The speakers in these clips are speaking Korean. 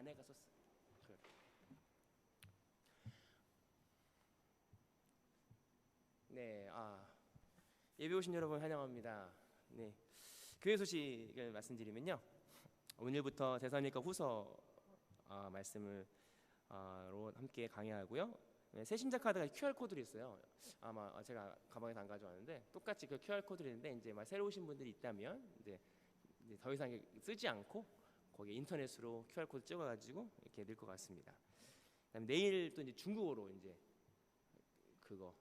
아내가 썼어. 네, 예배 오신 여러분 환영합니다. 네, 교회 소식을 말씀드리면요, 오늘부터 데살로니가 후서 말씀을 로 함께 강의하고요. 네, 새 신작 카드가 QR 코드를 있어요. 아마 제가 가방에서 안 가져왔는데 똑같이 그 QR 코드를 있는데 이제 새로 오신 분들이 있다면 이제 더 이상 쓰지 않고 거기 인터넷으로 QR 코드 찍어가지고 이렇게 낼 것 같습니다. 그다음에 내일 또 이제 중국어로 이제 그거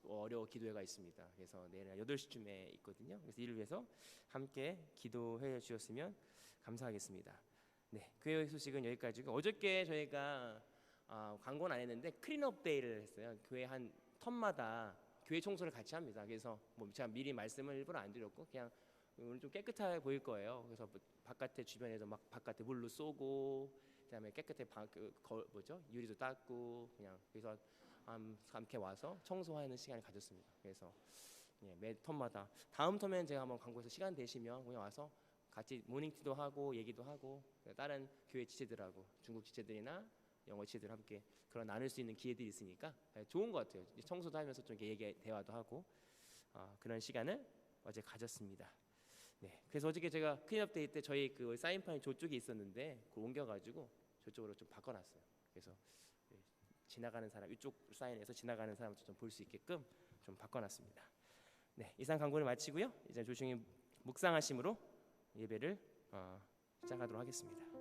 어려워 기도회가 있습니다. 그래서 내일 8시쯤에 있거든요. 그래서 이를 위해서 함께 기도해 주셨으면 감사하겠습니다. 네, 교회 소식은 여기까지고, 어저께 저희가 광고는 안 했는데 클린업 데이를 했어요. 교회 한 텀마다 교회 청소를 같이 합니다. 그래서 제가 미리 말씀을 일부러 안 드렸고 그냥 오늘 좀 깨끗하게 보일 거예요. 그래서 바깥에 주변에도 막 바깥에 물로 쏘고, 그다음에 깨끗하게 유리도 닦고, 그냥 그래서 함께 와서 청소하는 시간을 가졌습니다. 그래서 매 텀마다 다음 텀에는 제가 한번 광고에서 시간 되시면 그냥 와서 같이 모닝티도 하고 얘기도 하고, 다른 교회 지체들하고 중국 지체들이나 영어 지체들 함께 그런 나눌 수 있는 기회들이 있으니까 좋은 것 같아요. 청소도 하면서 좀 얘기 대화도 하고 그런 시간을 어제 가졌습니다. 네, 그래서 어저께 제가 클린업 데이 때 저희 그 사인판이 저쪽에 있었는데 그걸 옮겨가지고 저쪽으로 좀 바꿔놨어요. 그래서 지나가는 사람, 이쪽 사인에서 지나가는 사람도 좀 볼 수 있게끔 좀 바꿔놨습니다. 네, 이상 광고를 마치고요, 이제 조용히 묵상하심으로 예배를 시작하도록 하겠습니다.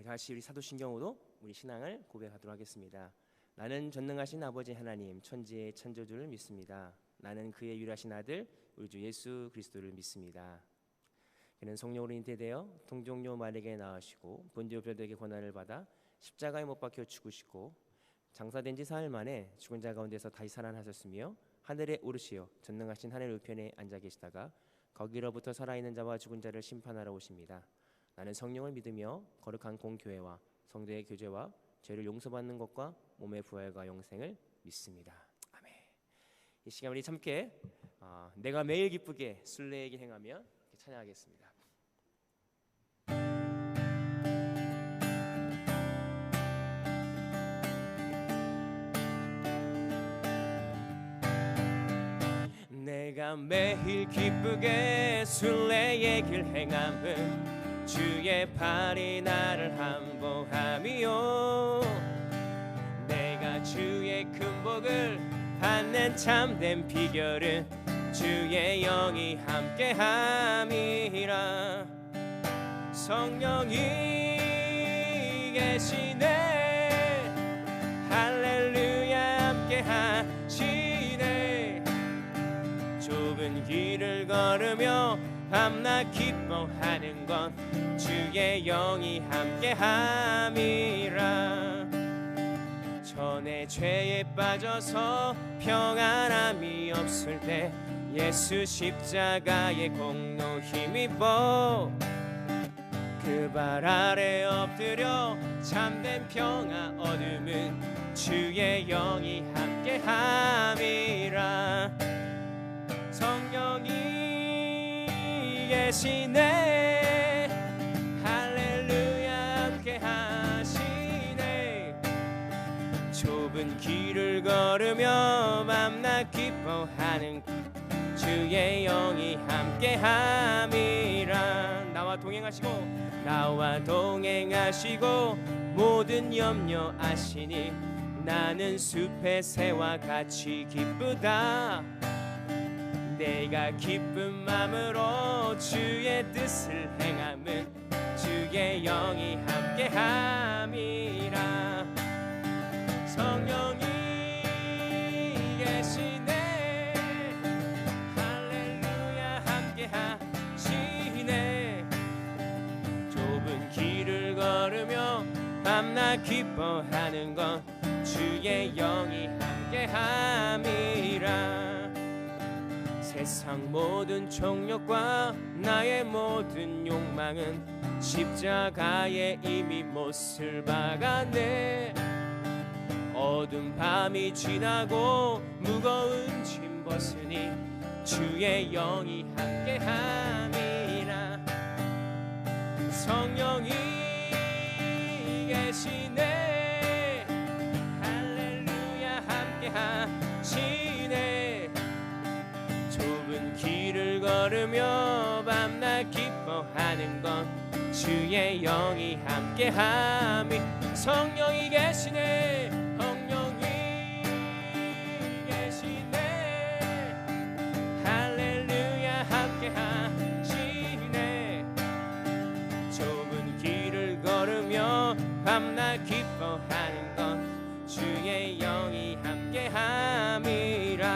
다시 우리 사도신경으로 우리 신앙을 고백하도록 하겠습니다. 나는 전능하신 아버지 하나님 천지의 창조주를 믿습니다. 나는 그의 유일하신 아들 우리 주 예수 그리스도를 믿습니다. 그는 성령으로 잉태되어 동정녀 마리아에게 낳으시고 본디오 빌라도에게 고난을 받아 십자가에 못 박혀 죽으시고 장사된 지 사흘 만에 죽은 자 가운데서 다시 살아나셨으며 하늘에 오르시어 전능하신 하늘 우편에 앉아 계시다가 거기로부터 살아있는 자와 죽은 자를 심판하러 오십니다. 나는 성령을 믿으며 거룩한 공교회와 성도의 교제와 죄를 용서받는 것과 몸의 부활과 영생을 믿습니다. 아멘. 이 시간 우리 함께 내가 매일 기쁘게 순례의 행하며 찬양하겠습니다. 내가 매일 기쁘게 순례의 길 행함은 주의 팔이 나를 함보함이요, 내가 주의 큰 복을 받는 참된 비결은 주의 영이 함께함이라. 성령이 계시네, 할렐루야 함께하시네. 좁은 길을 걸으며 밤낮 기뻐하는 건 주의 영이 함께함이라. 전에 죄에 빠져서 평안함이 없을 때 예수 십자가의 공로 힘입어 그 발 아래 엎드려 참된 평화 얻음은 주의 영이 함께함이라. 성령이 계시네, 할렐루야 함께하시네. 좁은 길을 걸으며 밤낮 기뻐하는 주의 영이 함께함이라. 나와 동행하시고 모든 염려 아시니 나는 숲의 새와 같이 기쁘다. 내가 기쁜 마음으로 주의 뜻을 행함은 주의 영이 함께함이라. 성령이 계시네, 할렐루야 기뻐하는 건 주의 영이 함께함이라. 세상 모든 정욕과 나의 모든 욕망은 십자가에 이미 못을 박았네. 어두운 밤이 지나고 무거운 짐 벗으니 주의 영이 함께함이라. 성령이 계시네. 할렐루야 함께하시네. 좁은 길을 걸으며 밤낮 기뻐하는 건 주의 영이 함께함이. 성령이 계시네. 성령이 계시네. 할렐루야 함께하시네. 좁은 길을 걸으며 밤낮 기뻐하는 건 주의 영이 함께함이라.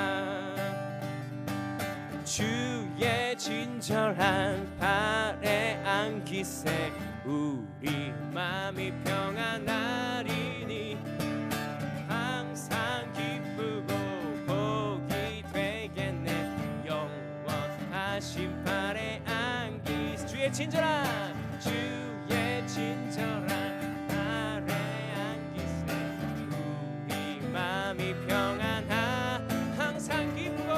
주의 친절한 발에 안기세 우리 마음이 평안하리니. 항상 기쁘고 복이 되겠네. 영원하신 발에 안기세. 주의 친절한 발에 안기세 우리 마음이 평안하. 항상 기쁘고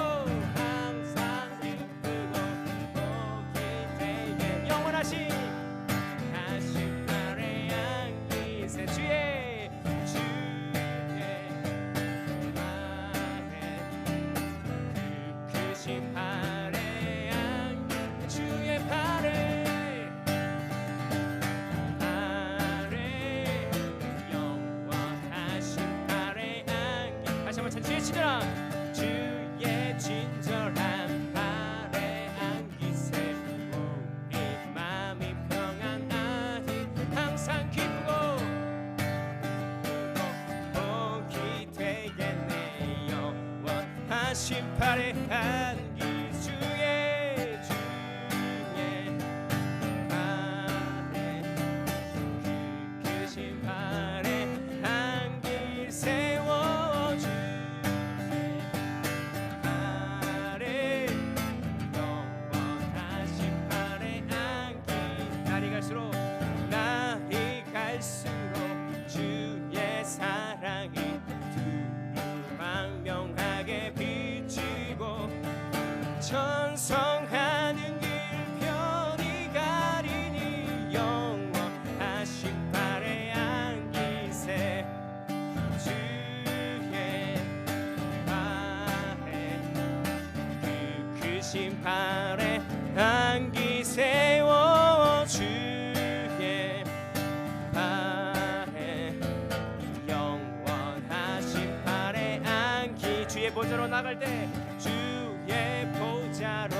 주의 친절한 발에 안기세 우리 마음이 평안하니. 항상 기쁘고 복이 되겠네. 영원하신 발에 안기. 주의 발에 그 크신 발에 안기 세워. 주의 사랑이 투명하게 비치고 천성하는 길 편히 가리니. 영원하신 발에 안기세 주의 발에 그 크신 발에 안기세워. 주의 발에 영원하신 발에 안기. 주의 보좌로 나갈 때 주의 보좌로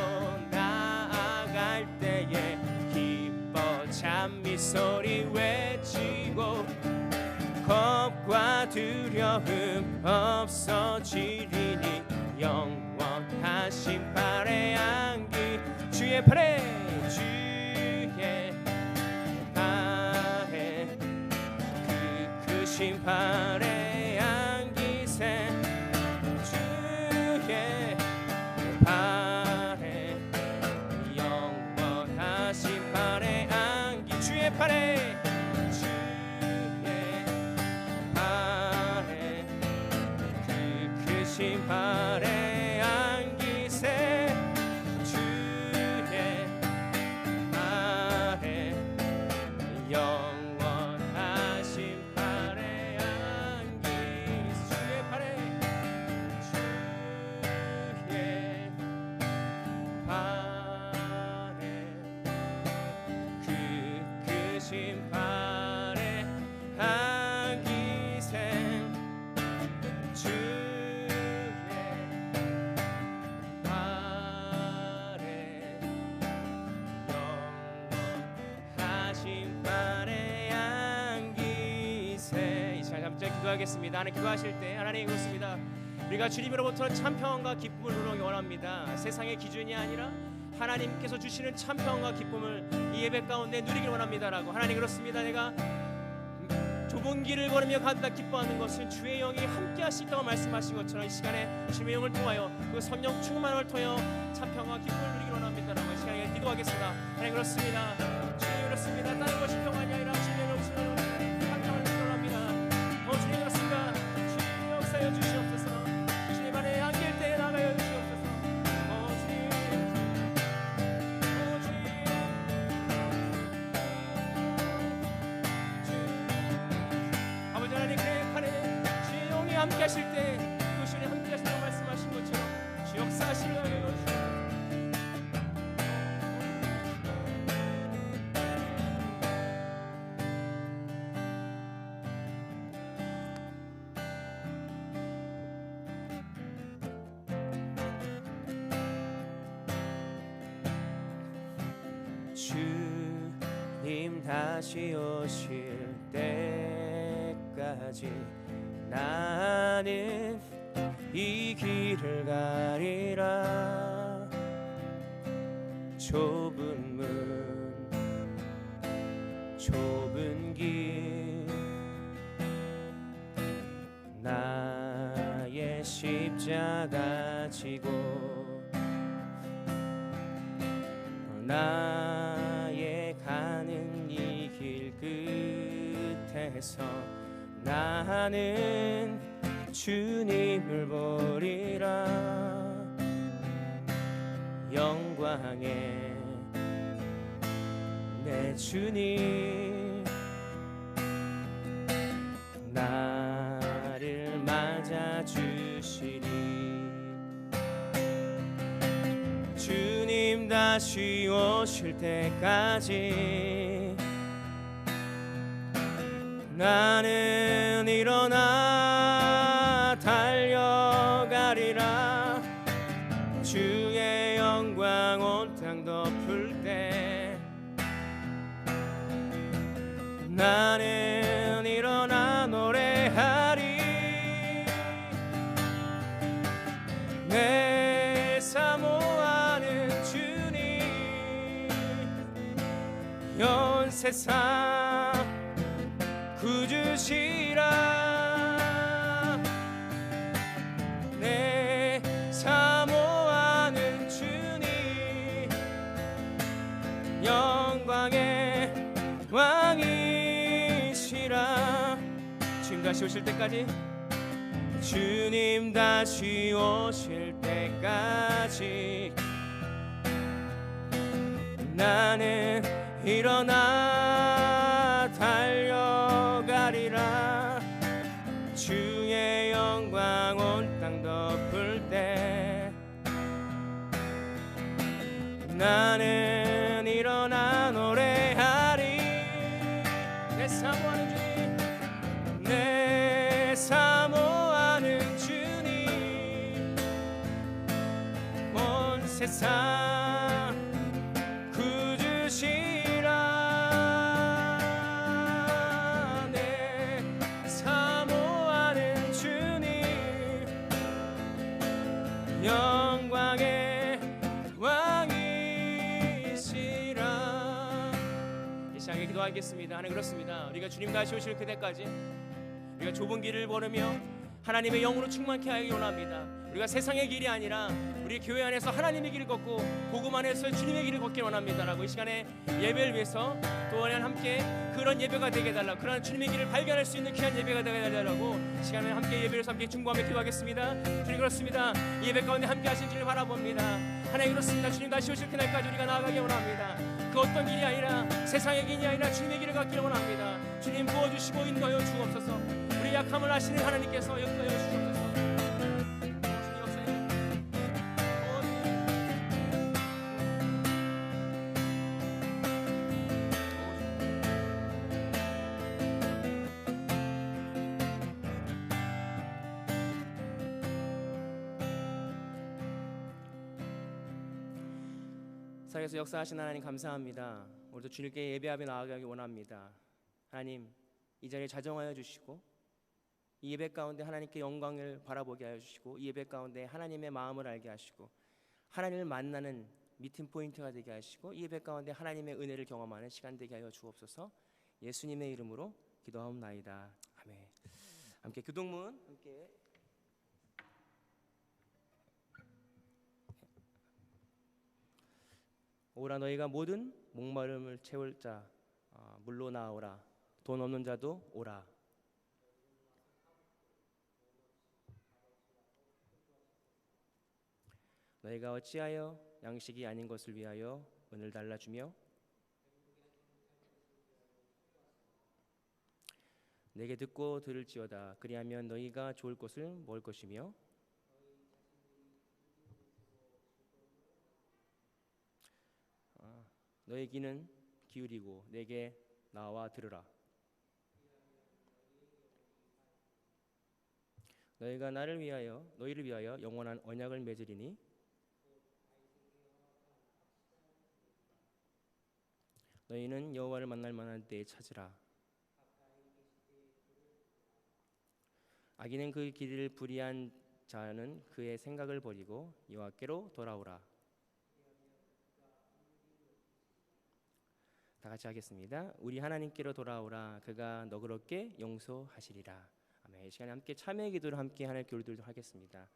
나아갈 때에 기뻐 찬미 소리 외치고 겁과 두려움 없어지리니. 영원하신 발에 안기. 주의 발에 그 크신 발에 안기세 주의 발에 영원하신 발에 안기. 주의 발에 그 크신 발에 안기세 주의 발에 영원하신 발에 안기. 주의 발에 그 크신 발에 안기세 주의 발에 영원하신 발에 안기세. 이 시간 잠시 기도하겠습니다. 하나님 기도하실 때 하나님 그렇습니다. 우리가 주님으로부터 참 평안과 기쁨을 누리기 원합니다. 세상의 기준이 아니라 하나님께서 주시는 참 평안과 기쁨을 이 예배 가운데 누리길 원합니다라고. 하나님 그렇습니다. 내가 좁은 좁은 길을 걸으며 가다 기뻐하는 것은 주의 영이 함께 하시다고 말씀하신 것처럼 이 시간에 주의 영을 통하여 그 성령 충만을 통하여 참 평화 기쁨을 누리기 원합니다라고 이 시간에 기도하겠습니다. 하나님 그렇습니다. 주님 그렇습니다. 다른 것이 평안이 아니라 주님의 영으로 함께하는 것을 원합니다. 주님 그렇습니다. 주님 역사여 주시옵소서. 주님 안에 안길 때에 나가여 주시옵소서. 아버지 하나님 계획하는 주의 영이 함께 하실 때 그 주님 함께 하신다고 말씀하신 것처럼 주 역사하시려 하여 주시옵소서. 주님 다시 오실 때까지 나는 이 길을 가리라. 좁은 문 좁은 길 나의 십자가 지고 나의 가는 이 길 끝에서 나는 주님을 보리라. 영광의 내 주님 나를 맞아주시리. 주님 다시 오실 때까지 나는 일어나 달려가리라. 주의 영광 온 땅 덮을 때 나는 일어나 노래하리. 내 사모하는 주님 연세상 구주시라. 내 사모하는 주님 영광의 왕이시라. 주님 다시 오실 때까지 주님 다시 오실 때까지 나는 일어나 달려가리라. 주의 영광 온 땅 덮을 때 나는 일어나 노래하리. 내 사모하는 주님 내 사모하는 주님 온 세상 구주시라. 내 사모하는 주님 영광의 왕이시라. 이 시간에 기도하겠습니다. 하나님 그렇습니다. 우리가 주님 다시 오실 그때까지 우리가 좁은 길을 걸으며 하나님의 영으로 충만케 하기 원합니다. 우리가 세상의 길이 아니라 우리 교회 안에서 하나님의 길을 걷고 복음 안에서 주님의 길을 걷기 원합니다라고 이 시간에 예배를 위해서 또 함께 그런 예배가 되게 해달라고, 그런 주님의 길을 발견할 수 있는 귀한 예배가 되게 해달라고 시간에 함께 예배를 함께 중보하며 기도하겠습니다. 주님 그렇습니다. 예배 가운데 함께 하신 주를 바라봅니다. 하나님 그렇습니다. 주님 다시 오실 그날까지 우리가 나아가기 원합니다. 그 어떤 길이 아니라 세상의 길이 아니라 주님의 길을 걷기를 원합니다. 주님 부어주시고 인도하여 주옵소서. 우리 약함을 아시는 하나님께서 역도하여 주옵소서. 사역에서 역사하신 하나님 감사합니다. 오늘도 주님께 예배하며 나아가기 원합니다. 하나님 이 자리에 자정하여 주시고 이 예배 가운데 하나님께 영광을 바라보게 하여 주시고 이 예배 가운데 하나님의 마음을 알게 하시고 하나님을 만나는 미팅 포인트가 되게 하시고 이 예배 가운데 하나님의 은혜를 경험하는 시간 되게 하여 주옵소서. 예수님의 이름으로 기도하옵나이다. 아멘. 함께 교동문 함께. 오라 너희가 모든 목마름을 채울 자 물로 나오라. 돈 없는 자도 오라. 너희가 어찌하여 양식이 아닌 것을 위하여 은을 달라주며 내게 듣고 들을지어다. 그리하면 너희가 좋을 것을 먹을 것이며 너희 귀는 기울이고 내게 나와 들으라. 너희가 너희를 위하여 영원한 언약을 맺으리니 너희는 여호와를 만날 만한 때에 찾으라. 악인은 그 길을 불의한 자는 그의 생각을 버리고 여호와께로 돌아오라. 다 같이 하겠습니다. 우리 하나님께로 돌아오라. 그가 너그럽게 용서하시리라. 아멘. 이 시간에 함께 참회의 기도를 함께 하나님 교류들도 하겠습니다.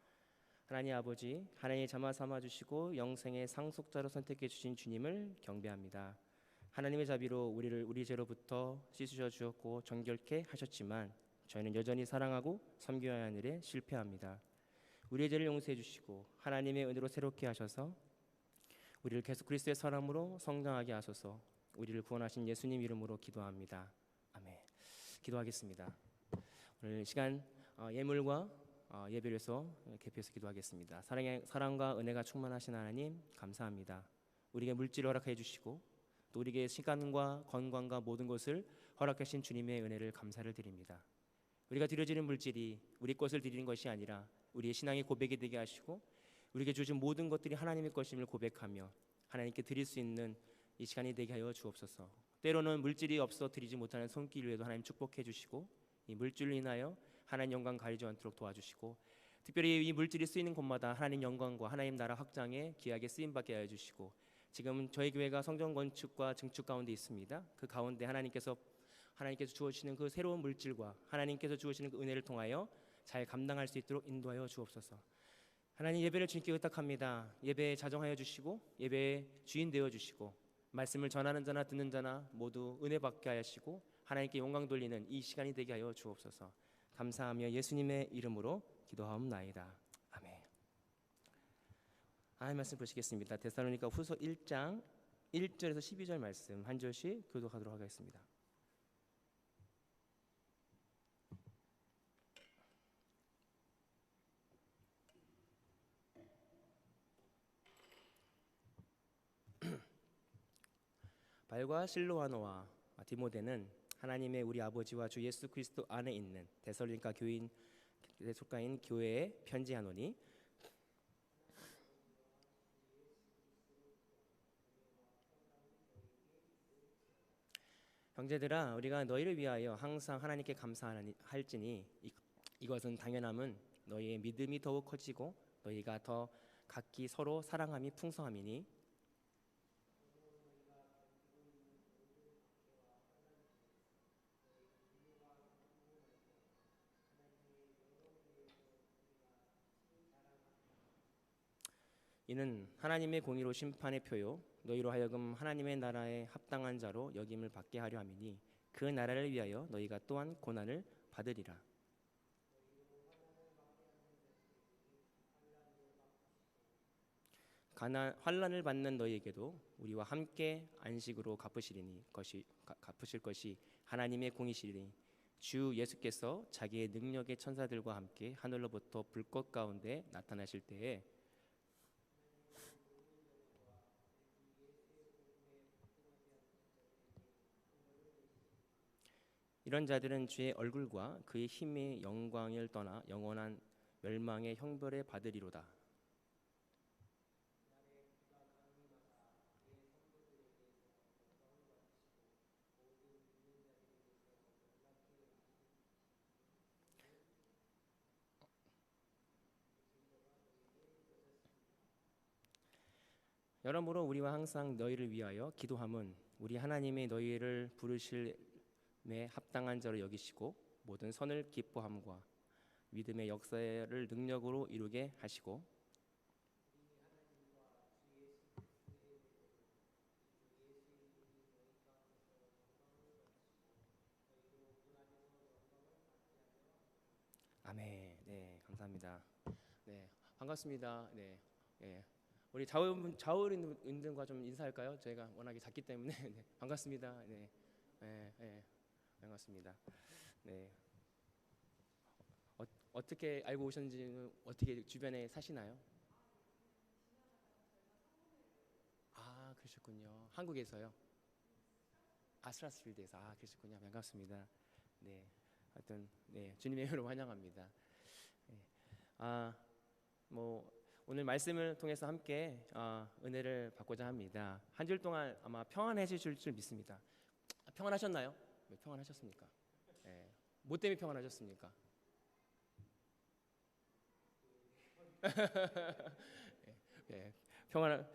하나님 아버지, 하나님의 자마 삼아 주시고 영생의 상속자로 선택해 주신 주님을 경배합니다. 하나님의 자비로 우리를 우리 죄로부터 씻으셔 주었고 정결케 하셨지만 저희는 여전히 사랑하고 섬겨야 하는 일에 실패합니다. 우리의 죄를 용서해 주시고 하나님의 은혜로 새롭게 하셔서 우리를 계속 그리스도의 사람으로 성장하게 하소서. 우리를 구원하신 예수님 이름으로 기도합니다. 아멘. 기도하겠습니다. 오늘 시간 예물과 예배를 위해서 개표해서 기도하겠습니다. 사랑과 은혜가 충만하신 하나님 감사합니다. 우리에게 물질을 허락해 주시고 또 우리에게 시간과 건강과 모든 것을 허락하신 주님의 은혜를 감사를 드립니다. 우리가 드려지는 물질이 우리 것을 드리는 것이 아니라 우리의 신앙의 고백이 되게 하시고 우리에게 주신 모든 것들이 하나님의 것임을 고백하며 하나님께 드릴 수 있는 이 시간이 되게 하여 주옵소서. 때로는 물질이 없어 드리지 못하는 손길에도 하나님 축복해 주시고 이 물질로 인하여 하나님 영광 가리지 않도록 도와주시고 특별히 이 물질이 쓰이는 곳마다 하나님 영광과 하나님 나라 확장에 귀하게 쓰임받게 하여 주시고 지금 저희 교회가 성전 건축과 증축 가운데 있습니다. 그 가운데 하나님께서 주어주시는 그 새로운 물질과 하나님께서 주어주시는 그 은혜를 통하여 잘 감당할 수 있도록 인도하여 주옵소서. 하나님 예배를 주님께 의탁합니다. 예배에 자정하여 주시고 예배의 주인 되어 주시고 말씀을 전하는 자나 듣는 자나 모두 은혜 받게 하시고 하나님께 영광 돌리는 이 시간이 되게 하여 주옵소서. 감사하며 예수님의 이름으로 기도하옵나이다. 아멘. 하나님 말씀 보시겠습니다. 데살로니가 후서 1장 1절에서 12절 말씀 한 절씩 교독하도록 하겠습니다. 발과 실로아노와 디모데는 하나님의 우리 아버지와 주 예수 그리스도 안에 있는 데살로니가 교인 속가인 교회에 편지하노니 형제들아 우리가 너희를 위하여 항상 하나님께 감사할지니 이것은 당연함은 너희의 믿음이 더욱 커지고 너희가 더 각기 서로 사랑함이 풍성함이니 이는 하나님의 공의로 심판의 표요 너희로 하여금 하나님의 나라에 합당한 자로 여김을 받게 하려 함이니 그 나라를 위하여 너희가 또한 고난을 받으리라. 환난을 받는 너희에게도 우리와 함께 안식으로 갚으실 것이 하나님의 공의시리니 주 예수께서 자기의 능력의 천사들과 함께 하늘로부터 불꽃 가운데 나타나실 때에 이런 자들은 주의 얼굴과 그의 힘의 영광을 떠나 영원한 멸망의 형벌에 받으리로다. 여러모로 우리와 항상 너희를 위하여 기도함은 우리 하나님의 너희를 부르실 합당한 자로 여기시고 모든 선을 기뻐함과 믿음의 역사를 능력으로 이루게 하시고 아멘. 네, 감사합니다. 네, 반갑습니다. 네, 예. 우리 자우린들과 좀 인사할까요? 저희가 워낙에 작기 때문에 네, 반갑습니다. 네, 반갑습니다. 네, 어떻게 알고 오셨는지는 어떻게 주변에 사시나요? 아, 그러셨군요. 한국에서요? 스트라스필드에서. 그러셨군요. 반갑습니다. 네, 하여튼 네, 주님의 이름으로 환영합니다. 네. 뭐 오늘 말씀을 통해서 함께 은혜를 받고자 합니다. 한 주일 동안 아마 평안해지실 줄 믿습니다. 평안하셨나요? 왜 평안하셨습니까? 네. 뭐 때문에 평안하셨습니까? 네. 평안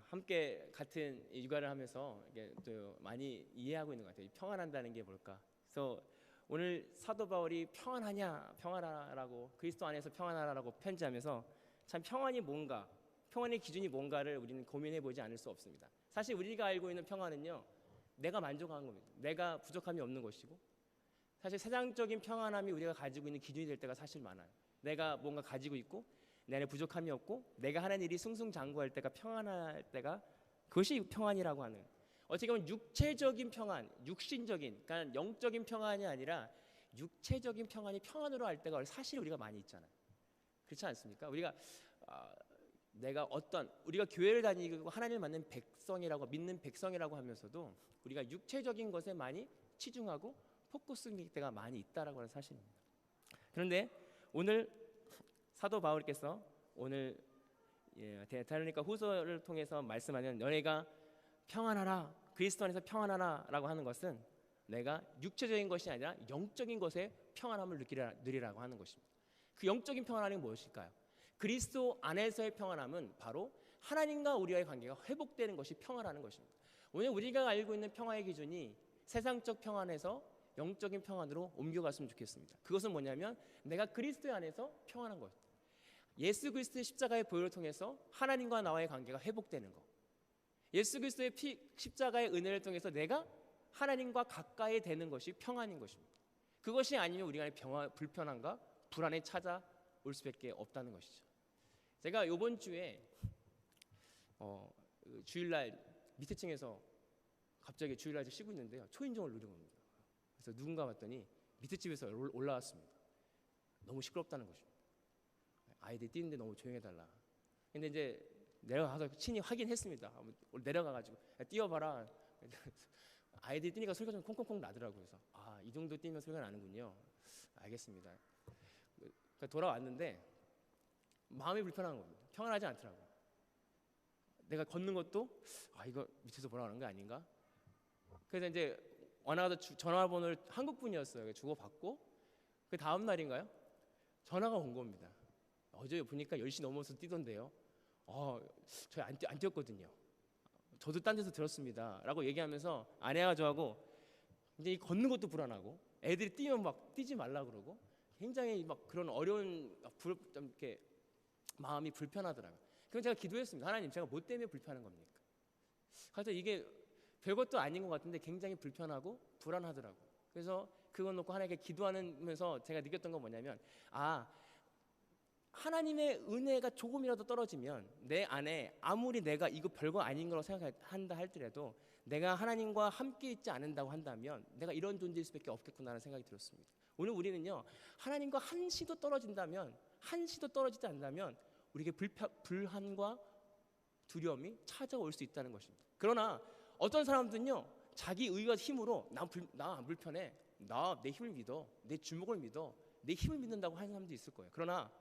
함께 같은 육아를 하면서 이게 또 많이 이해하고 있는 것 같아요. 평안한다는 게 뭘까? 그래서 오늘 사도 바울이 평안하냐, 평안하라고 그리스도 안에서 평안하라고 편지하면서 참 평안이 뭔가, 평안의 기준이 뭔가를 우리는 고민해 보지 않을 수 없습니다. 사실 우리가 알고 있는 평안은요, 내가 만족하는 겁니다. 내가 부족함이 없는 것이고, 사실 세상적인 평안함이 우리가 가지고 있는 기준이 될 때가 사실 많아요. 내가 뭔가 가지고 있고 내 안에 부족함이 없고 내가 하는 일이 승승장구할 때가 평안할 때가 그것이 평안이라고 하는, 어떻게 보면 육체적인 평안, 육신적인, 그러니까 영적인 평안이 아니라 육체적인 평안이 평안으로 할 때가 사실 우리가 많이 있잖아요. 그렇지 않습니까? 우리가 교회를 다니고 하나님을 만난 백성이라고, 믿는 백성이라고 하면서도 우리가 육체적인 것에 많이 치중하고 포커스할 때가 많이 있다라고 하는 사실입니다. 그런데 오늘 사도 바울께서 오늘 데살로니가 후서를 통해서 말씀하는 너네가 평안하라, 그리스도 안에서 평안하라라고 하는 것은 내가 육체적인 것이 아니라 영적인 것에 평안함을 누리라고 하는 것입니다. 그 영적인 평안함이 무엇일까요? 그리스도 안에서의 평안함은 바로 하나님과 우리와의 관계가 회복되는 것이 평안하는 것입니다. 오늘 우리가 알고 있는 평화의 기준이 세상적 평안에서 영적인 평안으로 옮겨갔으면 좋겠습니다. 그것은 뭐냐면 내가 그리스도 안에서 평안한 것, 예수 그리스도의 십자가의 보혈을 통해서 하나님과 나와의 관계가 회복되는 것, 예수 그리스도의 십자가의 은혜를 통해서 내가 하나님과 가까이 되는 것이 평안인 것입니다. 그것이 아니면 우리 안에 불편함과 불안에 찾아올 수밖에 없다는 것이죠. 제가 이번 주에 주일날 밑에 층에서 갑자기 주일날 쉬고 있는데요, 초인종을 누른 겁니다. 그래서 누군가 봤더니 밑에 집에서 올라왔습니다. 너무 시끄럽다는 것입니다. 아이들이 뛰는데 너무 조용해달라. 근데 이제 내려가서 친히 확인했습니다. 내려가가지고 뛰어봐라. 아이들이 뛰니까 소리가 좀 콩콩콩 나더라고요. 그래서 이 정도 뛰면 소리가 나는군요. 알겠습니다. 그러니까 돌아왔는데 마음이 불편한 겁니다. 평안하지 않더라고요. 내가 걷는 것도 이거 밑에서 보라 하는 게 아닌가? 그래서 이제 원하다 전화번호를 한국 분이었어요. 주고받고 그 다음 날인가요? 전화가 온 겁니다. 어제 보니까 10시 넘어서 뛰던데요. 저희 안 뛰었거든요. 저도 딴 데서 들었습니다. 라고 얘기하면서 아내가 저하고 이제 걷는 것도 불안하고 애들이 뛰면 막 뛰지 말라 그러고 굉장히 막 그런 어려운 좀 이렇게 마음이 불편하더라고요. 그래서 제가 기도했습니다. 하나님, 제가 뭐 때문에 불편한 겁니까? 그래서 이게 별것도 아닌 것 같은데 굉장히 불편하고 불안하더라고요. 그래서 그거 놓고 하나님께 기도하면서 제가 느꼈던 건 뭐냐면 하나님의 은혜가 조금이라도 떨어지면 내 안에 아무리 내가 이거 별거 아닌 거라고 생각한다 할지라도 내가 하나님과 함께 있지 않는다고 한다면 내가 이런 존재일 수밖에 없겠구나라는 생각이 들었습니다. 오늘 우리는요, 하나님과 한시도 떨어진다면, 한시도 떨어지지 않는다면 우리에게 불안과 두려움이 찾아올 수 있다는 것입니다. 그러나 어떤 사람들은요, 자기 의와 힘으로 나 안 불편해, 나 내 힘을 믿어, 내 주먹을 믿어, 내 힘을 믿는다고 하는 사람도 있을 거예요. 그러나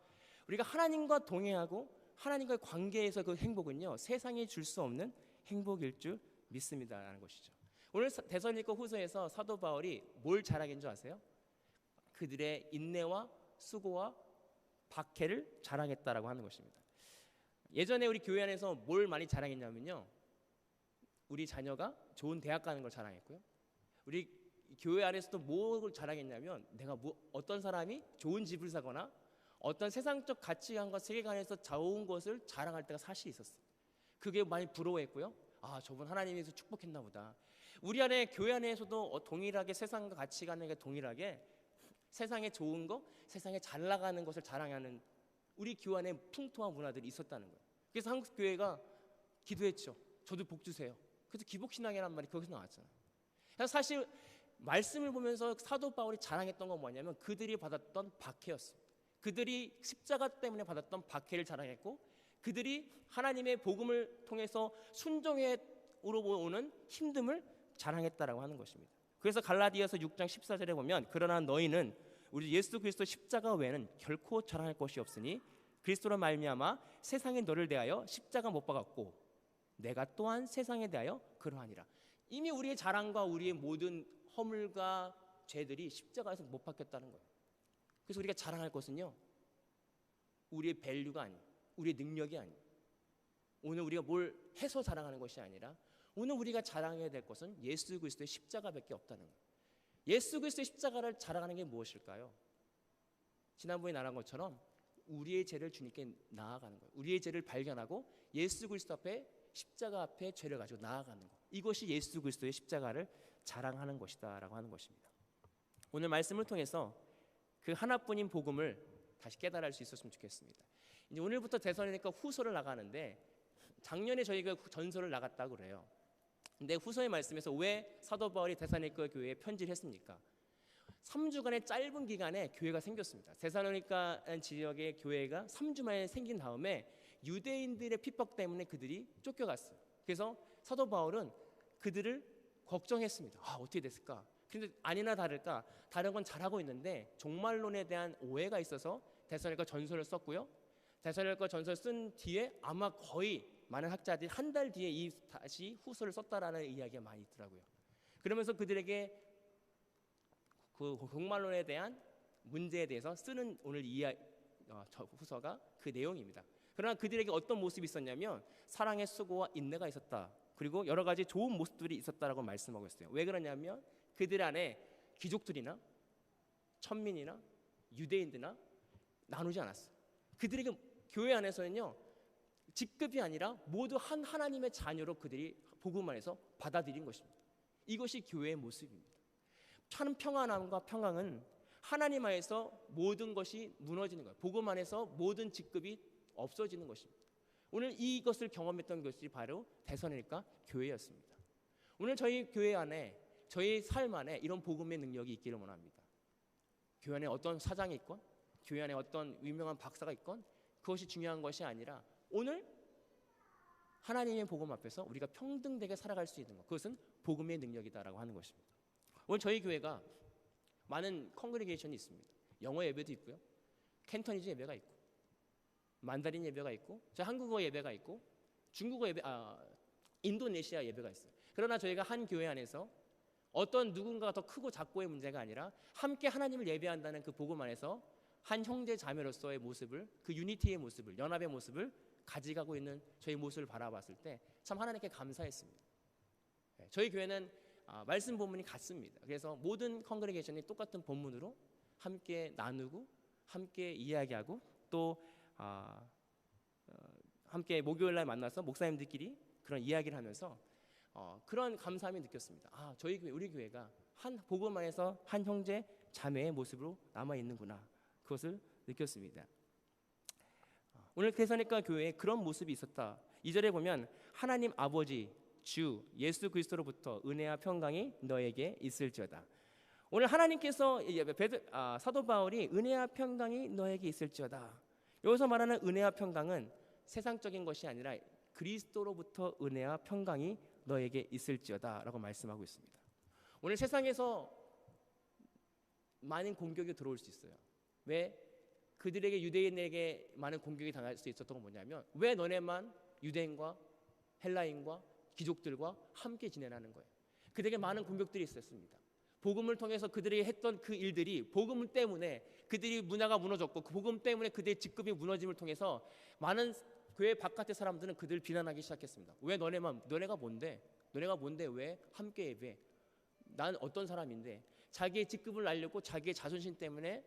우리가 하나님과 동행하고 하나님과의 관계에서 그 행복은요, 세상이 줄 수 없는 행복일 줄 믿습니다라는 것이죠. 오늘 데살로니가 후서에서 사도 바울이 뭘 자랑인 줄 아세요? 그들의 인내와 수고와 박해를 자랑했다라고 하는 것입니다. 예전에 우리 교회 안에서 뭘 많이 자랑했냐면요, 우리 자녀가 좋은 대학 가는 걸 자랑했고요, 우리 교회 안에서도 뭘 자랑했냐면 내가 어떤 사람이 좋은 집을 사거나 어떤 세상적 가치관과 세계관에서 좋은 것을 자랑할 때가 사실 있었어요. 그게 많이 부러워했고요. 아, 저분 하나님에서 축복했나 보다. 우리 안에 교회 안에서도 동일하게 세상과 가치관에 동일하게 세상에 좋은 거, 세상에 잘 나가는 것을 자랑하는 우리 교회 안에 풍토와 문화들이 있었다는 거예요. 그래서 한국 교회가 기도했죠. 저도 복 주세요. 그래서 기복신앙이라는 말이 거기서 나왔잖아요. 그래서 사실 말씀을 보면서 사도 바울이 자랑했던 건 뭐냐면 그들이 받았던 박해였어요. 그들이 십자가 때문에 받았던 박해를 자랑했고 그들이 하나님의 복음을 통해서 순종으로 오는 힘듦을 자랑했다라고 하는 것입니다. 그래서 갈라디아서 6장 14절에 보면 그러나 너희는 우리 예수 그리스도 십자가 외에는 결코 자랑할 것이 없으니 그리스도로 말미암아 세상이 너를 대하여 십자가 못 박았고 내가 또한 세상에 대하여 그러하니라. 이미 우리의 자랑과 우리의 모든 허물과 죄들이 십자가에서 못 박혔다는 거예요. 그래서 우리가 자랑할 것은요 우리의 밸류가 아니에요. 우리의 능력이 아니에요. 오늘 우리가 뭘 해서 자랑하는 것이 아니라 오늘 우리가 자랑해야 될 것은 예수 그리스도의 십자가밖에 없다는 거예요. 예수 그리스도의 십자가를 자랑하는 게 무엇일까요? 지난번에 말한 것처럼 우리의 죄를 주님께 나아가는 거예요. 우리의 죄를 발견하고 예수 그리스도 앞에 십자가 앞에 죄를 가지고 나아가는 것. 이것이 예수 그리스도의 십자가를 자랑하는 것이다라고 하는 것입니다. 오늘 말씀을 통해서 그 하나뿐인 복음을 다시 깨달을 수 있었으면 좋겠습니다. 이제 오늘부터 데살로니가 후서를 나가는데 작년에 저희가 전서를 나갔다고 그래요. 근데 후서의 말씀에서 왜 사도 바울이 데살로니가 교회에 편지를 했습니까? 3주간의 짧은 기간에 교회가 생겼습니다. 데살로니가 지역의 교회가 3주 만에 생긴 다음에 유대인들의 핍박 때문에 그들이 쫓겨갔어요. 그래서 사도 바울은 그들을 걱정했습니다. 아, 어떻게 됐을까? 근데 아니나 다를까 다른 건 잘하고 있는데 종말론에 대한 오해가 있어서 데살로니가 전서를 썼고요. 데살로니가 전서를 쓴 뒤에 아마 거의 많은 학자들이 한 달 뒤에 다시 후서를 썼다라는 이야기가 많이 있더라고요. 그러면서 그들에게 그 종말론에 대한 문제에 대해서 쓰는 오늘 후서가 그 내용입니다. 그러나 그들에게 어떤 모습이 있었냐면 사랑의 수고와 인내가 있었다. 그리고 여러 가지 좋은 모습들이 있었다라고 말씀하고 있어요. 왜 그러냐면 그들 안에 귀족들이나 천민이나 유대인들이나 나누지 않았어요. 그들에게 교회 안에서는요 직급이 아니라 모두 한 하나님의 자녀로 그들이 복음 안에서 받아들인 것입니다. 이것이 교회의 모습입니다. 참 평안함과 평강은 하나님 안에서 모든 것이 무너지는 거예요. 복음 안에서 모든 직급이 없어지는 것입니다. 오늘 이것을 경험했던 것이 바로 데살로니가 교회였습니다. 오늘 저희 교회 안에 저희 삶 안에 이런 복음의 능력이 있기를 원합니다. 교회 안에 어떤 사장이 있건 교회 안에 어떤 유명한 박사가 있건 그것이 중요한 것이 아니라 오늘 하나님의 복음 앞에서 우리가 평등되게 살아갈 수 있는 것, 그것은 복음의 능력이다라고 하는 것입니다. 오늘 저희 교회가 많은 컨그리게이션이 있습니다. 영어 예배도 있고요, 캔터니즈 예배가 있고, 만다린 예배가 있고, 한국어 예배가 있고, 중국어 예배, 인도네시아 예배가 있어요. 그러나 저희가 한 교회 안에서 어떤 누군가가 더 크고 작고의 문제가 아니라 함께 하나님을 예배한다는 그 복음 안에서 한 형제 자매로서의 모습을, 그 유니티의 모습을, 연합의 모습을 가져가고 있는 저희 모습을 바라봤을 때 참 하나님께 감사했습니다. 저희 교회는 말씀 본문이 같습니다. 그래서 모든 컨그리게이션이 똑같은 본문으로 함께 나누고 함께 이야기하고 또 함께 목요일날 만나서 목사님들끼리 그런 이야기를 하면서 그런 감사함이 느꼈습니다. 저희 교회, 우리 교회가 한 복음 안에서 한 형제 자매의 모습으로 남아 있는구나, 그것을 느꼈습니다. 오늘 데살로니가 교회에 그런 모습이 있었다. 2절에 보면 하나님 아버지 주 예수 그리스도로부터 은혜와 평강이 너에게 있을지어다. 오늘 하나님께서 사도 바울이 은혜와 평강이 너에게 있을지어다. 여기서 말하는 은혜와 평강은 세상적인 것이 아니라 그리스도로부터 은혜와 평강이 너에게 있을지어다 라고 말씀하고 있습니다. 오늘 세상에서 많은 공격이 들어올 수 있어요. 왜? 그들에게 유대인에게 많은 공격이 당할 수 있었던 건 뭐냐면 왜 너네만 유대인과 헬라인과 귀족들과 함께 지내라는 거예요. 그들에게 많은 공격들이 있었습니다. 복음을 통해서 그들이 했던 그 일들이 복음 때문에 그들이 문화가 무너졌고 그 복음 때문에 그들의 직급이 무너짐을 통해서 많은 교회 바깥의 사람들은 그들을 비난하기 시작했습니다. 왜 너네가 뭔데 왜 함께 예배? 난 어떤 사람인데, 자기의 직급을 날렸고 자기의 자존심 때문에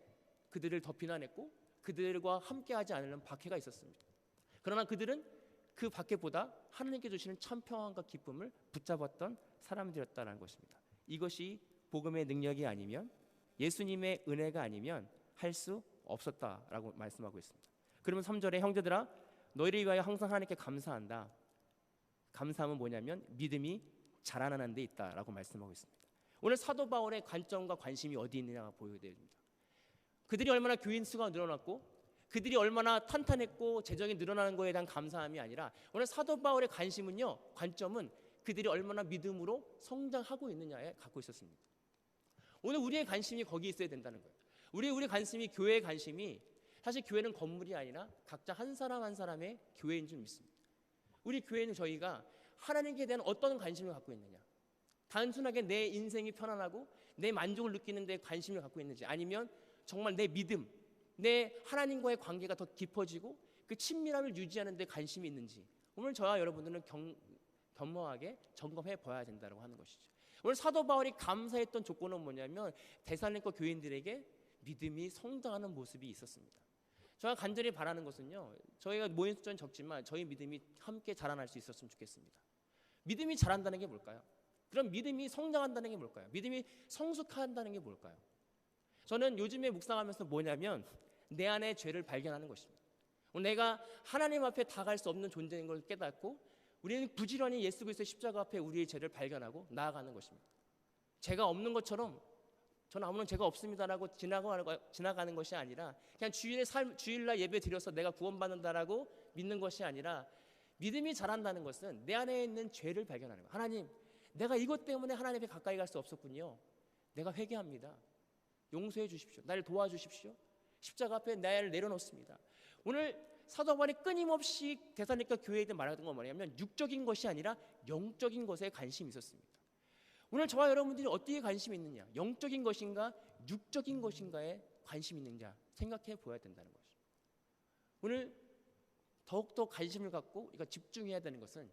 그들을 더 비난했고 그들과 함께하지 않으려는 박해가 있었습니다. 그러나 그들은 그 박해보다 하나님께 주시는 참 평안과 기쁨을 붙잡았던 사람들이었다는 것입니다. 이것이 복음의 능력이 아니면, 예수님의 은혜가 아니면 할 수 없었다라고 말씀하고 있습니다. 그러면 3절에 형제들아 너희를 위하여 항상 하나님께 감사한다. 감사함은 뭐냐면 믿음이 자라나는 데 있다라고 말씀하고 있습니다. 오늘 사도 바울의 관점과 관심이 어디 있느냐가 보여야 됩니다. 그들이 얼마나 교인 수가 늘어났고 그들이 얼마나 탄탄했고 재정이 늘어나는 것에 대한 감사함이 아니라, 오늘 사도 바울의 관점은 그들이 얼마나 믿음으로 성장하고 있느냐에 갖고 있었습니다. 오늘 우리의 관심이 거기 있어야 된다는 거예요. 우리 관심이, 교회의 관심이, 사실 교회는 건물이 아니라 각자 한 사람 한 사람의 교회인 줄 믿습니다. 우리 교회는 저희가 하나님께 대한 어떤 관심을 갖고 있느냐, 단순하게 내 인생이 편안하고 내 만족을 느끼는 데 관심을 갖고 있는지, 아니면 정말 내 믿음, 내 하나님과의 관계가 더 깊어지고 그 친밀함을 유지하는 데 관심이 있는지, 오늘 저와 여러분들은 겸허하게 점검해 봐야 된다고 하는 것이죠. 오늘 사도 바울이 감사했던 조건은 뭐냐면 데살로니가 교인들에게 믿음이 성장하는 모습이 있었습니다. 제가 간절히 바라는 것은요, 저희가 모인 숫자는 적지만 저희 믿음이 함께 자라날 수 있었으면 좋겠습니다. 믿음이 자란다는 게 뭘까요? 그럼 믿음이 성장한다는 게 뭘까요? 믿음이 성숙한다는 게 뭘까요? 저는 요즘에 묵상하면서 뭐냐면 내 안에 죄를 발견하는 것입니다. 내가 하나님 앞에 다가갈 수 없는 존재인 걸 깨닫고 우리는 부지런히 예수 그리스도의 십자가 앞에 우리의 죄를 발견하고 나아가는 것입니다. 죄가 없는 것처럼 저는 아무런 죄가 없습니다라고 지나가는 것이 아니라, 그냥 주일날 예배 드려서 내가 구원받는다라고 믿는 것이 아니라, 믿음이 자란다는 것은 내 안에 있는 죄를 발견하는 거예요. 하나님, 내가 이것 때문에 하나님 앞에 가까이 갈 수 없었군요. 내가 회개합니다. 용서해 주십시오. 나를 도와주십시오. 십자가 앞에 나를 내려놓습니다. 오늘 사도 바울이 끊임없이 데살로니가 교회에 말하던 건 뭐냐면 육적인 것이 아니라 영적인 것에 관심이 있었습니다. 오늘 저와 여러분들이 어디에 관심이 있느냐, 영적인 것인가 육적인 것인가에 관심이 있느냐 생각해 보아야 된다는 것이죠. 오늘 더욱더 관심을 갖고 우리가 집중해야 되는 것은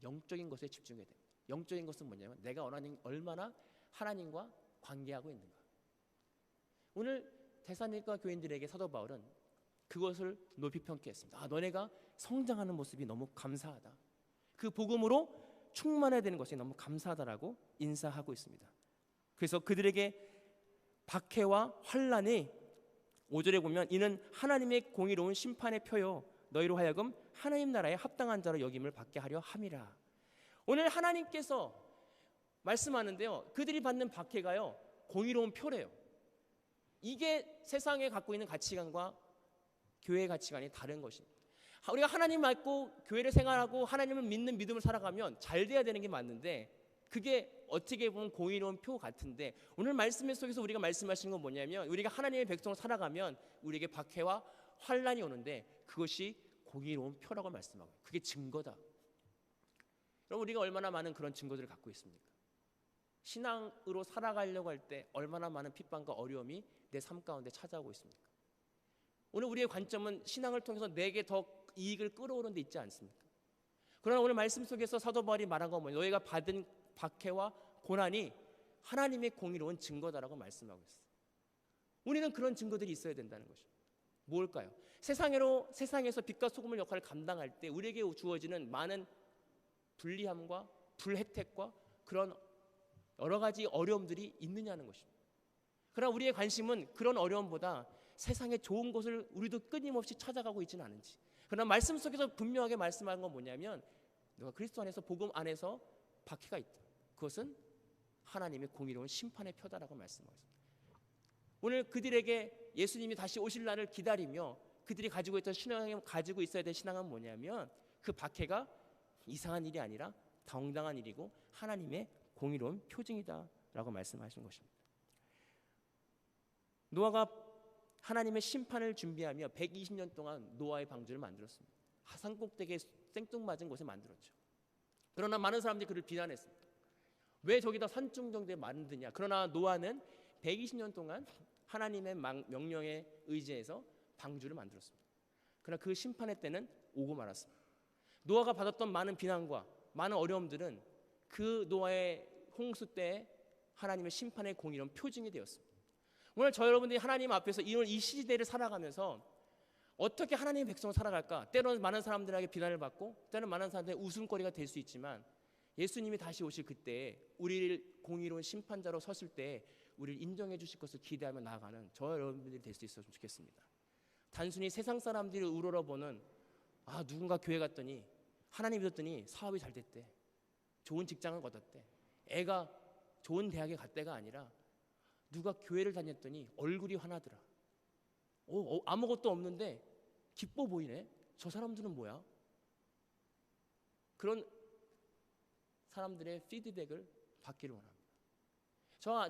영적인 것에 집중해야 됩니다. 영적인 것은 뭐냐면 내가 얼마나 하나님과 관계하고 있는가. 오늘 데살로니가 교인들에게 사도 바울은 그것을 높이 평가했습니다. 너네가 성장하는 모습이 너무 감사하다. 그 복음으로 충만해야 되는 것이 너무 감사하다라고 인사하고 있습니다. 그래서 그들에게 박해와 환난이 5절에 보면 이는 하나님의 공의로운 심판의 표요 너희로 하여금 하나님 나라에 합당한 자로 여김을 받게 하려 함이라. 오늘 하나님께서 말씀하는데요, 그들이 받는 박해가요 공의로운 표래요. 이게 세상에 갖고 있는 가치관과 교회의 가치관이 다른 것입니다. 우리가 하나님 믿고 교회를 생활하고 하나님을 믿는 믿음을 살아가면 잘 돼야 되는 게 맞는데, 그게 어떻게 보면 공의로운 표 같은데, 오늘 말씀 속에서 우리가 말씀하시는 건 뭐냐면 우리가 하나님의 백성으로 살아가면 우리에게 박해와 환난이 오는데 그것이 공의로운 표라고 말씀하고요. 그게 증거다. 그럼 우리가 얼마나 많은 그런 증거들을 갖고 있습니까? 신앙으로 살아가려고 할 때 얼마나 많은 핍박과 어려움이 내 삶 가운데 찾아오고 있습니까? 오늘 우리의 관점은 신앙을 통해서 내게 더 이익을 끌어오는 데 있지 않습니까? 그러나 오늘 말씀 속에서 사도 바울이 말한 건 뭐예요? 너희가 받은 박해와 고난이 하나님의 공의로운 증거다라고 말씀하고 있어요. 우리는 그런 증거들이 있어야 된다는 것입니다. 뭘까요? 세상에서 빛과 소금의 역할을 감당할 때 우리에게 주어지는 많은 불리함과 불혜택과 그런 여러 가지 어려움들이 있느냐는 것입니다. 그러나 우리의 관심은 그런 어려움보다 세상에 좋은 것을 우리도 끊임없이 찾아가고 있지는 않은지. 그러나 말씀 속에서 분명하게 말씀하는 건 뭐냐면 너가 그리스도 안에서 복음 안에서 박해가 있다. 그것은 하나님의 공의로운 심판의 표다라고 말씀하고 있습니다. 오늘 그들에게 예수님이 다시 오실 날을 기다리며 그들이 가지고 있어야 될 신앙은 뭐냐면 그 박해가 이상한 일이 아니라 정당한 일이고 하나님의 공의로운 표징이다라고 말씀하신 것입니다. 노아가 하나님의 심판을 준비하며 120년 동안 노아의 방주를 만들었습니다. 산 꼭대기에 생뚱맞은 곳에 만들었죠. 그러나 많은 사람들이 그를 비난했습니다. 왜 저기다 산중 정도에 만드냐. 그러나 노아는 120년 동안 하나님의 명령에 의지해서 방주를 만들었습니다. 그러나 그 심판의 때는 오고 말았습니다. 노아가 받았던 많은 비난과 많은 어려움들은 그 노아의 홍수 때에 하나님의 심판의 공의로운 표징이 되었습니다. 오늘 저 여러분들이 하나님 앞에서 이 시대를 살아가면서 어떻게 하나님의 백성을 살아갈까? 때로는 많은 사람들에게 비난을 받고 때로는 많은 사람들의 웃음거리가 될 수 있지만 예수님이 다시 오실 그때 우리를 공의로운 심판자로 섰을 때 우리를 인정해 주실 것을 기대하며 나아가는 저 여러분들이 될 수 있었으면 좋겠습니다. 단순히 세상 사람들이 우러러보는 누군가 교회 갔더니 하나님 믿었더니 사업이 잘 됐대, 좋은 직장을 얻었대, 애가 좋은 대학에 갔대가 아니라 누가 교회를 다녔더니 얼굴이 환하더라. 아무것도 없는데 기뻐 보이네. 저 사람들은 뭐야? 그런 사람들의 피드백을 받기를 원합니다.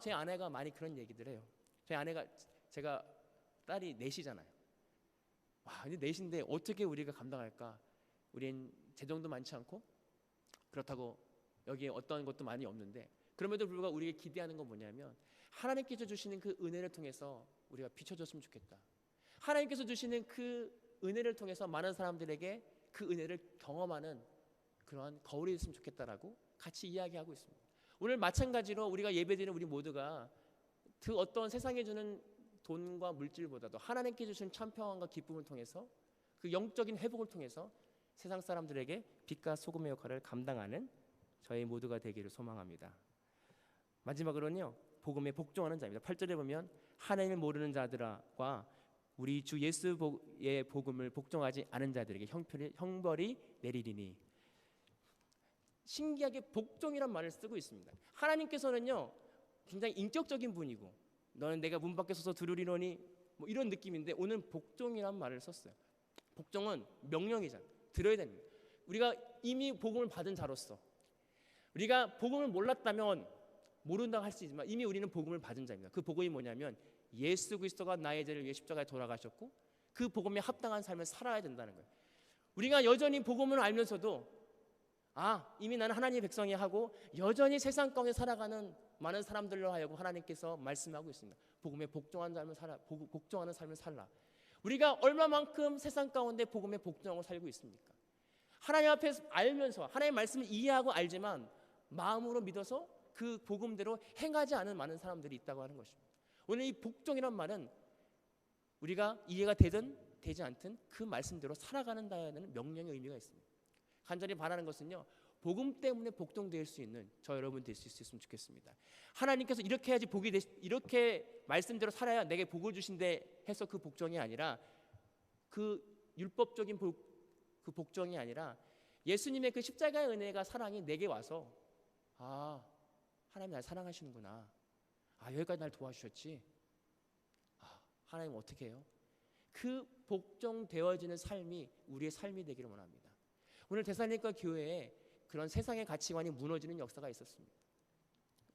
제 아내가 많이 그런 얘기들 해요. 제가 딸이 넷이잖아요. 이제 넷인데 어떻게 우리가 감당할까? 우린 재정도 많지 않고 그렇다고 여기에 어떤 것도 많이 없는데 그럼에도 불구하고 우리가 기대하는 건 뭐냐면 하나님께서 주시는 그 은혜를 통해서 우리가 비춰줬으면 좋겠다. 하나님께서 주시는 그 은혜를 통해서 많은 사람들에게 그 은혜를 경험하는 그러한 거울이 됐으면 좋겠다라고 같이 이야기하고 있습니다. 오늘 마찬가지로 우리가 예배드리는 우리 모두가 그 어떤 세상에 주는 돈과 물질보다도 하나님께 주신 참 평안과 기쁨을 통해서 그 영적인 회복을 통해서 세상 사람들에게 빛과 소금의 역할을 감당하는 저희 모두가 되기를 소망합니다. 마지막으로는요, 복음에 복종하는 자입니다. 8절에 보면 하나님을 모르는 자들과 우리 주 예수의 복음을 복종하지 않은 자들에게 형벌이 내리리니. 신기하게 복종이란 말을 쓰고 있습니다. 하나님께서는요 굉장히 인격적인 분이고 너는 내가 문 밖에 서서 들으리노니 이런 느낌인데 오늘 복종이란 말을 썼어요. 복종은 명령이잖아요. 들어야 됩니다. 우리가 이미 복음을 받은 자로서 우리가 복음을 몰랐다면 모른다고 할 수 있지만 이미 우리는 복음을 받은 자입니다. 그 복음이 뭐냐면 예수 그리스도가 나의 죄를 위해 십자가에 돌아가셨고 그 복음에 합당한 삶을 살아야 된다는 거예요. 우리가 여전히 복음을 알면서도 이미 나는 하나님의 백성이 하고 여전히 세상 가운데 살아가는 많은 사람들로 하여금 하나님께서 말씀하고 있습니다. 복음에 복종하는 삶을 살라. 우리가 얼마만큼 세상 가운데 복음에 복종하고 살고 있습니까? 하나님 앞에서 알면서 하나님의 말씀을 이해하고 알지만 마음으로 믿어서 그 복음대로 행하지 않은 많은 사람들이 있다고 하는 것입니다. 오늘 이 복종이란 말은 우리가 이해가 되든 되지 않든 그 말씀대로 살아가는 다는 명령의 의미가 있습니다. 간절히 바라는 것은요, 복음 때문에 복종될 수 있는 저 여러분 될 수 있었으면 좋겠습니다. 하나님께서 이렇게 해야지 이렇게 말씀대로 살아야 내게 복을 주신대 해서 그 복종이 아니라 그 율법적인 그 복종이 아니라 예수님의 그 십자가의 은혜가 사랑이 내게 와서 하나님 날 사랑하시는구나. 여기까지 날 도와주셨지. 하나님 어떻게 해요? 그 복종되어지는 삶이 우리의 삶이 되기를 원합니다. 오늘 데살로니가 교회에 그런 세상의 가치관이 무너지는 역사가 있었습니다.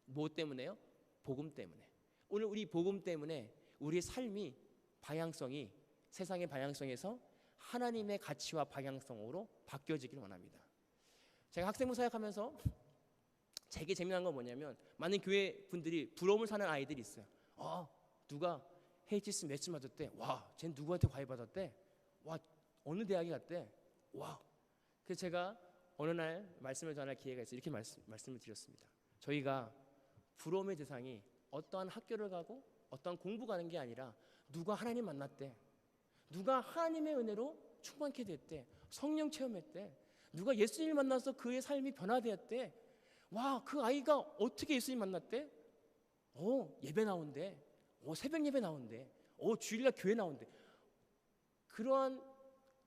뭐 때문에요? 복음 때문에. 오늘 우리 복음 때문에 우리의 삶이 방향성이 세상의 방향성에서 하나님의 가치와 방향성으로 바뀌어지기를 원합니다. 제가 학생부 사역하면서 되게 재미난 건 뭐냐면 많은 교회 분들이 부러움을 사는 아이들이 있어요. 누가 HTS 매치 맞았대. 쟤는 누구한테 과외 받았대. 어느 대학에 갔대. 그래서 제가 어느 날 말씀을 전할 기회가 있어서 이렇게 말씀을 드렸습니다. 저희가 부러움의 대상이 어떠한 학교를 가고 어떠한 공부 가는 게 아니라 누가 하나님 만났대. 누가 하나님의 은혜로 충만케 됐대. 성령 체험했대. 누가 예수님을 만나서 그의 삶이 변화되었대. 그 아이가 어떻게 예수님 만났대? 예배 나온대. 새벽 예배 나온대. 주일날 교회 나온대. 그러한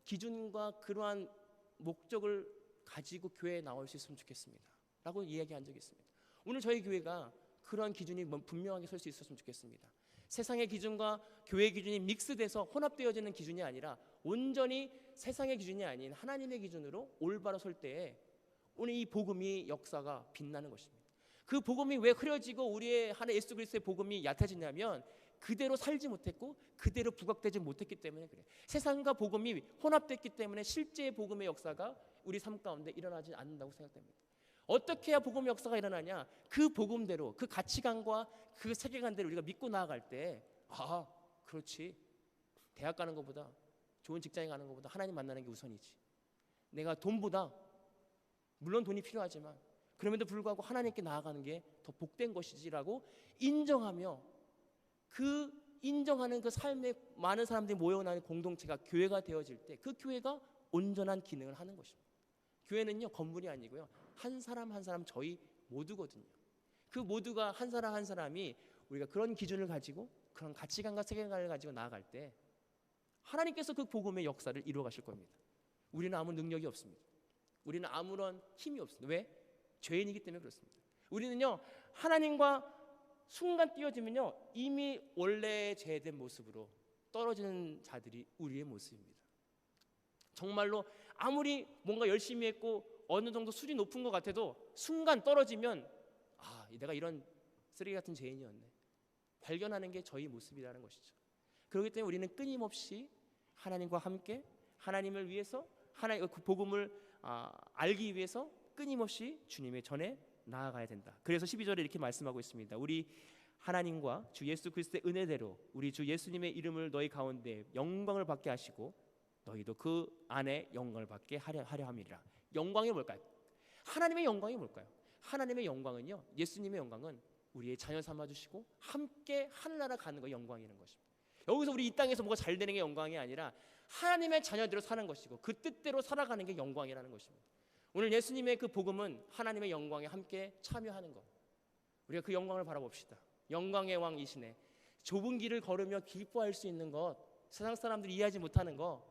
기준과 그러한 목적을 가지고 교회에 나올 수 있으면 좋겠습니다 라고 이야기한 적이 있습니다. 오늘 저희 교회가 그러한 기준이 분명하게 설 수 있었으면 좋겠습니다. 세상의 기준과 교회의 기준이 믹스돼서 혼합되어지는 기준이 아니라 온전히 세상의 기준이 아닌 하나님의 기준으로 올바로 설 때에 오늘 이 복음이 역사가 빛나는 것입니다. 그 복음이 왜 흐려지고 우리의 하나님 예수 그리스도의 복음이 얕아지냐면 그대로 살지 못했고 그대로 부각되지 못했기 때문에 그래요. 세상과 복음이 혼합됐기 때문에 실제의 복음의 역사가 우리 삶 가운데 일어나지 않는다고 생각됩니다. 어떻게 해야 복음의 역사가 일어나냐? 그 복음대로 그 가치관과 그 세계관대로 우리가 믿고 나아갈 때 그렇지. 대학 가는 것보다 좋은 직장에 가는 것보다 하나님 만나는 게 우선이지. 내가 돈보다 물론 돈이 필요하지만 그럼에도 불구하고 하나님께 나아가는 게 더 복된 것이지라고 인정하며 그 인정하는 그 삶에 많은 사람들이 모여나는 공동체가 교회가 되어질 때 그 교회가 온전한 기능을 하는 것입니다. 교회는요 건물이 아니고요 한 사람 한 사람 저희 모두거든요. 그 모두가 한 사람 한 사람이 우리가 그런 기준을 가지고 그런 가치관과 세계관을 가지고 나아갈 때 하나님께서 그 복음의 역사를 이루어 가실 겁니다. 우리는 아무 능력이 없습니다. 우리는 아무런 힘이 없습니다. 왜? 죄인이기 때문에 그렇습니다. 우리는요 하나님과 순간 띄어지면요 이미 원래 죄된 모습으로 떨어지는 자들이 우리의 모습입니다. 정말로 아무리 뭔가 열심히 했고 어느 정도 수준이 높은 것 같아도 순간 떨어지면 내가 이런 쓰레기 같은 죄인이었네 발견하는 게 저희 모습이라는 것이죠. 그렇기 때문에 우리는 끊임없이 하나님과 함께 하나님을 위해서 하나님 그 복음을 알기 위해서 끊임없이 주님의 전에 나아가야 된다. 그래서 12절에 이렇게 말씀하고 있습니다. 우리 하나님과 주 예수 그리스도의 은혜대로 우리 주 예수님의 이름을 너희 가운데 영광을 받게 하시고 너희도 그 안에 영광을 받게 하려 함이라. 영광이 뭘까요? 하나님의 영광이 뭘까요? 하나님의 영광은요 예수님의 영광은 우리의 자녀 삼아주시고 함께 하늘나라 가는 거 영광이라는 것입니다. 여기서 우리 이 땅에서 뭐가 잘 되는 게 영광이 아니라 하나님의 자녀대로 사는 것이고 그 뜻대로 살아가는 게 영광이라는 것입니다. 오늘 예수님의 그 복음은 하나님의 영광에 함께 참여하는 것. 우리가 그 영광을 바라봅시다. 영광의 왕이시네. 좁은 길을 걸으며 기뻐할 수 있는 것, 세상 사람들이 이해하지 못하는 것.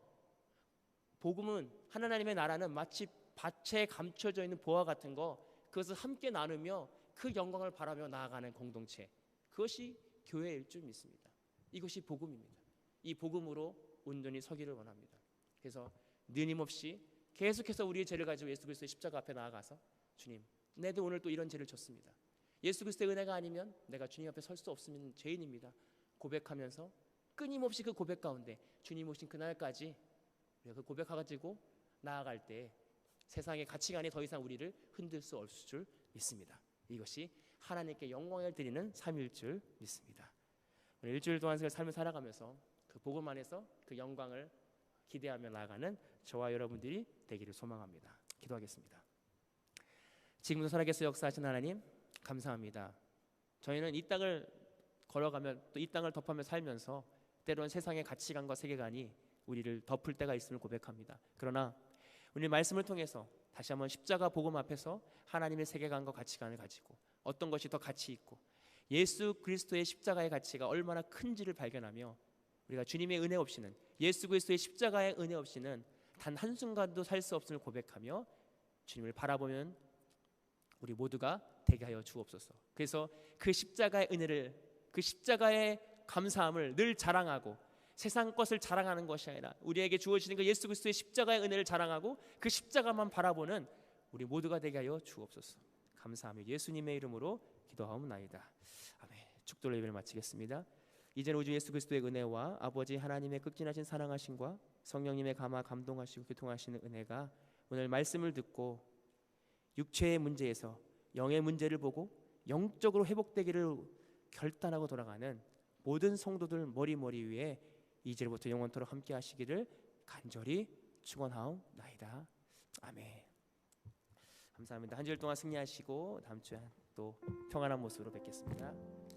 복음은 하나님의 나라는 마치 밭에 감춰져 있는 보화 같은 거, 그것을 함께 나누며 그 영광을 바라며 나아가는 공동체. 그것이 교회일 줄 믿습니다. 이것이 복음입니다. 이 복음으로 온전히 서기를 원합니다. 그래서 느림없이 계속해서 우리의 죄를 가지고 예수 그리스도의 십자가 앞에 나아가서 주님, 내도 오늘 또 이런 죄를 졌습니다. 예수 그리스도의 은혜가 아니면 내가 주님 앞에 설 수 없으면 죄인입니다. 고백하면서 끊임없이 그 고백 가운데 주님 오신 그날까지 우리가 그 고백해가지고 나아갈 때 세상의 가치관이 더 이상 우리를 흔들 수 없을 줄 믿습니다. 이것이 하나님께 영광을 드리는 삶일 줄 믿습니다. 오늘 일주일 동안 삶을 살아가면서 그 복음 안에서 그 영광을 기대하며 나아가는 저와 여러분들이 되기를 소망합니다. 기도하겠습니다. 지금도 살아계셔 역사하신 하나님 감사합니다. 저희는 이 땅을 걸어가며 또 이 땅을 덮으며 살면서 때로는 세상의 가치관과 세계관이 우리를 덮을 때가 있음을 고백합니다. 그러나 오늘 말씀을 통해서 다시 한번 십자가 복음 앞에서 하나님의 세계관과 가치관을 가지고 어떤 것이 더 가치 있고 예수 그리스도의 십자가의 가치가 얼마나 큰지를 발견하며 우리가 주님의 은혜 없이는 예수 그리스도의 십자가의 은혜 없이는 단 한순간도 살 수 없음을 고백하며 주님을 바라보면 우리 모두가 되게 하여 주옵소서. 그래서 그 십자가의 은혜를 그 십자가의 감사함을 늘 자랑하고 세상 것을 자랑하는 것이 아니라 우리에게 주어지는 그 예수 그리스도의 십자가의 은혜를 자랑하고 그 십자가만 바라보는 우리 모두가 되게 하여 주옵소서. 감사하며 예수님의 이름으로 기도하옵나이다. 아멘. 축도로 예배를 마치겠습니다. 이제는 우주 예수 그리스도의 은혜와 아버지 하나님의 극진하신 사랑하심과 성령님의 감화 감동하시고 교통하시는 은혜가 오늘 말씀을 듣고 육체의 문제에서 영의 문제를 보고 영적으로 회복되기를 결단하고 돌아가는 모든 성도들 머리 위에 이제부터 영원토록 함께 하시기를 간절히 축원하옵나이다. 아멘. 감사합니다. 한 주일 동안 승리하시고 다음 주에 또 평안한 모습으로 뵙겠습니다.